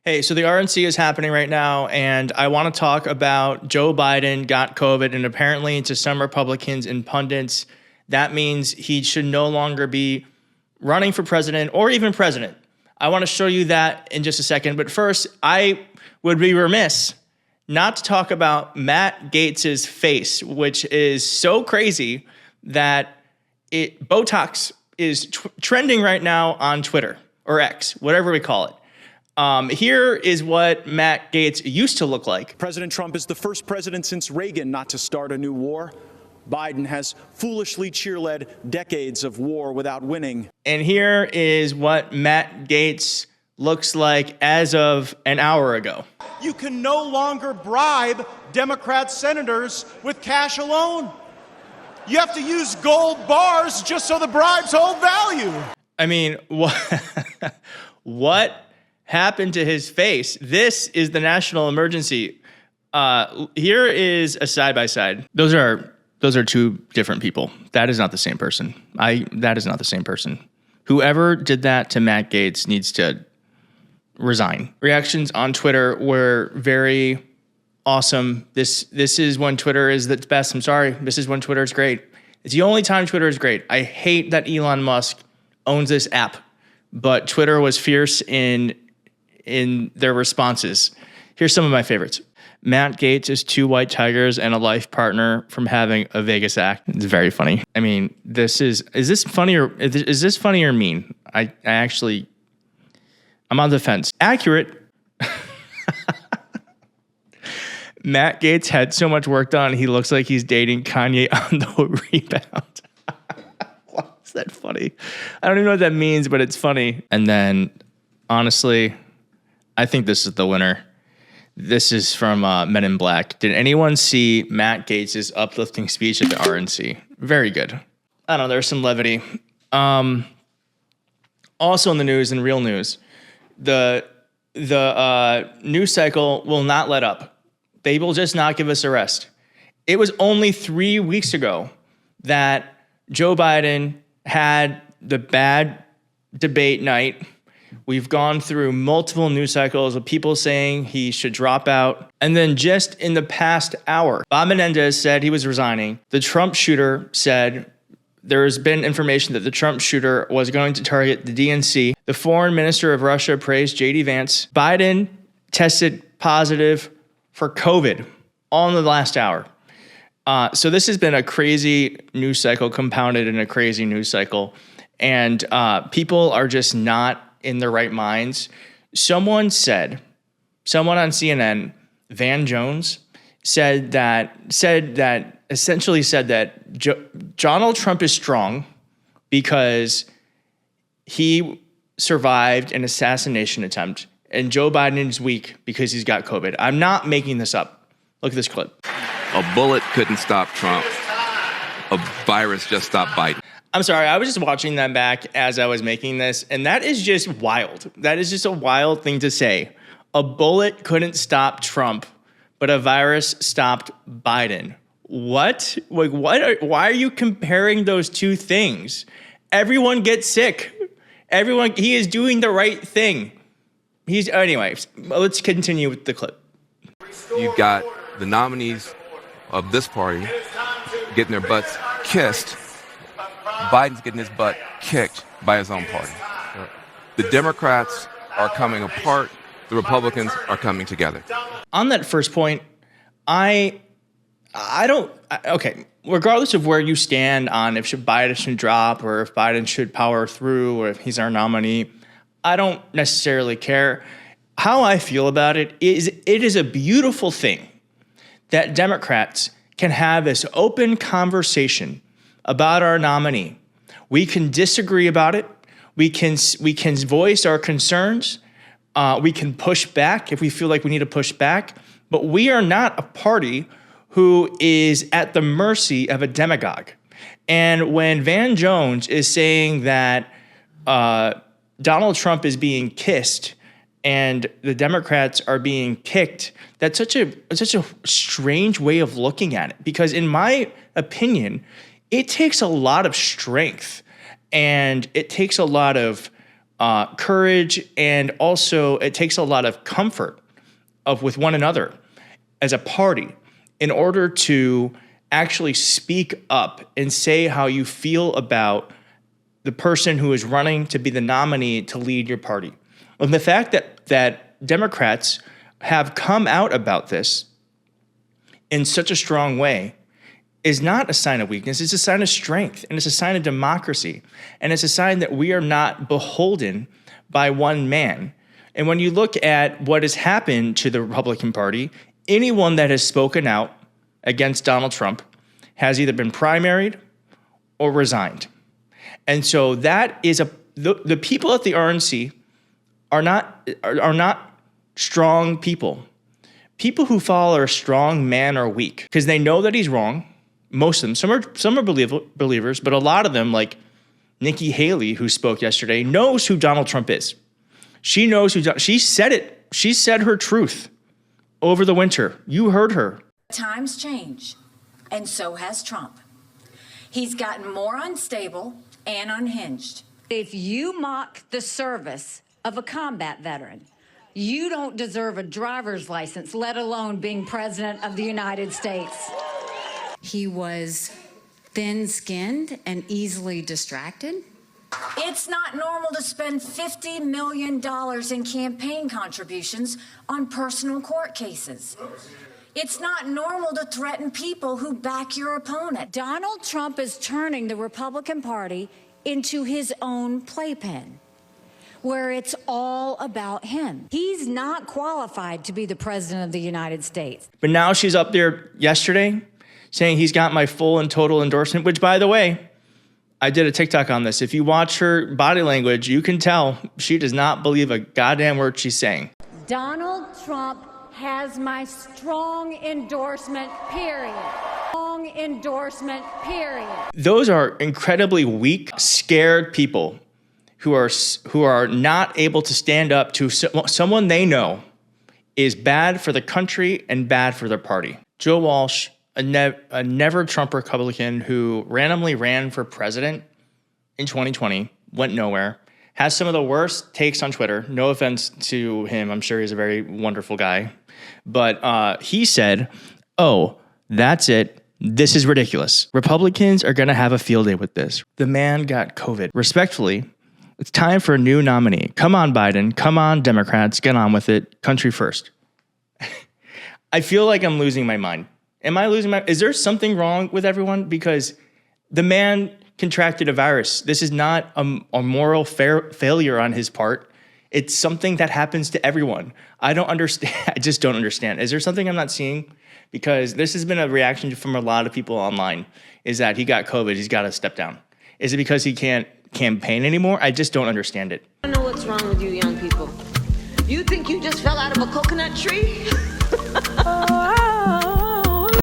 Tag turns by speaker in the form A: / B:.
A: Hey, so the RNC is happening right now, and I want to talk about Joe Biden got COVID, and apparently to some Republicans and pundits, that means he should no longer be running for president or even president. I want to show you that in just a second, but first, I would be remiss not to talk about Matt Gaetz's face, which is so crazy that Botox is trending right now on Twitter or X, whatever we call it. Here is what Matt Gaetz used to look like.
B: President Trump is the first president since Reagan not to start a new war. Biden has foolishly cheerled decades of war without winning.
A: And here is what Matt Gaetz looks like as of an hour ago.
C: You can no longer bribe Democrat senators with cash alone. You have to use gold bars just so the bribes hold value.
A: I mean, what happened to his face? This is the national emergency. Here is a side-by-side. Those are two different people. That is not the same person. That is not the same person. Whoever did that to Matt Gaetz needs to resign. Reactions on Twitter were very awesome. This is when Twitter is the best. I'm sorry. This is when Twitter is great. It's the only time Twitter is great. I hate that Elon Musk owns this app, but Twitter was fierce in their responses. Here's some of my favorites. Matt Gaetz is 2 white tigers and a life partner from having a Vegas act. It's very funny. I mean, is this funny or mean? I'm on the fence. Accurate. Matt Gaetz had so much work done, he looks like he's dating Kanye on the rebound. Why is that funny? I don't even know what that means, but it's funny. And then, honestly, I think this is the winner. This is from Men in Black. Did anyone see Matt Gaetz's uplifting speech at the RNC? Very good. I don't know, there's some levity. Also in the news, in real news, the news cycle will not let up. They will just not give us a rest. It was only 3 weeks ago that Joe Biden had the bad debate night. We've gone through multiple news cycles of people saying he should drop out. And then just in the past hour, Bob Menendez said he was resigning. The Trump shooter said there's been information that the Trump shooter was going to target the DNC. The foreign minister of Russia praised J.D. Vance. Biden tested positive for COVID all in the last hour. So this has been a crazy news cycle, compounded in a crazy news cycle. And people are just not in their right minds. Someone on CNN, Van Jones, said that Donald Trump is strong because he survived an assassination attempt, and Joe Biden is weak because he's got COVID. I'm not making this up. Look at this clip.
D: A bullet couldn't stop Trump. A virus just stopped Biden.
A: I'm sorry, I was just watching that back as I was making this, and that is just wild. That is just a wild thing to say. A bullet couldn't stop Trump, but a virus stopped Biden. What? Like, why are you comparing those two things? Everyone gets sick. He is doing the right thing. Anyways, let's continue with the clip.
D: You've got the nominees of this party getting their butts kissed. Biden's getting his butt kicked by his own party. The Democrats are coming apart. The Republicans are coming together.
A: On that first point, okay, regardless of where you stand on if Biden should drop or if Biden should power through or if he's our nominee, I don't necessarily care. How I feel about it is a beautiful thing that Democrats can have this open conversation about our nominee. We can disagree about it. We can voice our concerns. We can push back if we feel like we need to push back. But we are not a party who is at the mercy of a demagogue. And when Van Jones is saying that Donald Trump is being kissed and the Democrats are being kicked, that's such a strange way of looking at it. Because in my opinion, it takes a lot of strength and it takes a lot of courage, and also it takes a lot of comfort with one another as a party in order to actually speak up and say how you feel about the person who is running to be the nominee to lead your party. And the fact that Democrats have come out about this in such a strong way is not a sign of weakness. It's a sign of strength, and it's a sign of democracy, and it's a sign that we are not beholden by one man. And when you look at what has happened to the Republican Party, anyone that has spoken out against Donald Trump has either been primaried or resigned. And so that is the people at the RNC are not strong people. People who follow a strong man are weak because they know that he's wrong. Most of them, some are believers, but a lot of them, like Nikki Haley, who spoke yesterday, knows who Donald Trump is. She knows she said it. She said her truth over the winter. You heard her.
E: Times change, and so has Trump. He's gotten more unstable and unhinged.
F: If you mock the service of a combat veteran, you don't deserve a driver's license, let alone being president of the United States.
G: He was thin-skinned and easily distracted.
E: It's not normal to spend $50 million in campaign contributions on personal court cases. It's not normal to threaten people who back your opponent.
F: Donald Trump is turning the Republican Party into his own playpen, where it's all about him. He's not qualified to be the president of the United States.
A: But now she's up there yesterday saying he's got my full and total endorsement, which, by the way, I did a TikTok on this. If you watch her body language, you can tell she does not believe a goddamn word she's saying.
F: Donald Trump has my strong endorsement, period. Strong endorsement, period.
A: Those are incredibly weak, scared people who are not able to stand up to someone they know is bad for the country and bad for their party. Joe Walsh, a never Trump Republican who randomly ran for president in 2020, went nowhere, has some of the worst takes on Twitter. No offense to him. I'm sure he's a very wonderful guy. But he said, "Oh, that's it. This is ridiculous. Republicans are going to have a field day with this." The man got COVID. Respectfully, it's time for a new nominee. Come on, Biden. Come on, Democrats. Get on with it. Country first. I feel like I'm losing my mind. Am I losing my... Is there something wrong with everyone? Because the man contracted a virus. This is not a moral failure on his part. It's something that happens to everyone. I don't understand. I just don't understand. Is there something I'm not seeing? Because this has been a reaction from a lot of people online, is that he got COVID. He's got to step down. Is it because he can't campaign anymore? I just don't understand it.
H: I don't know what's wrong with you young people. You think you just fell out of a coconut tree?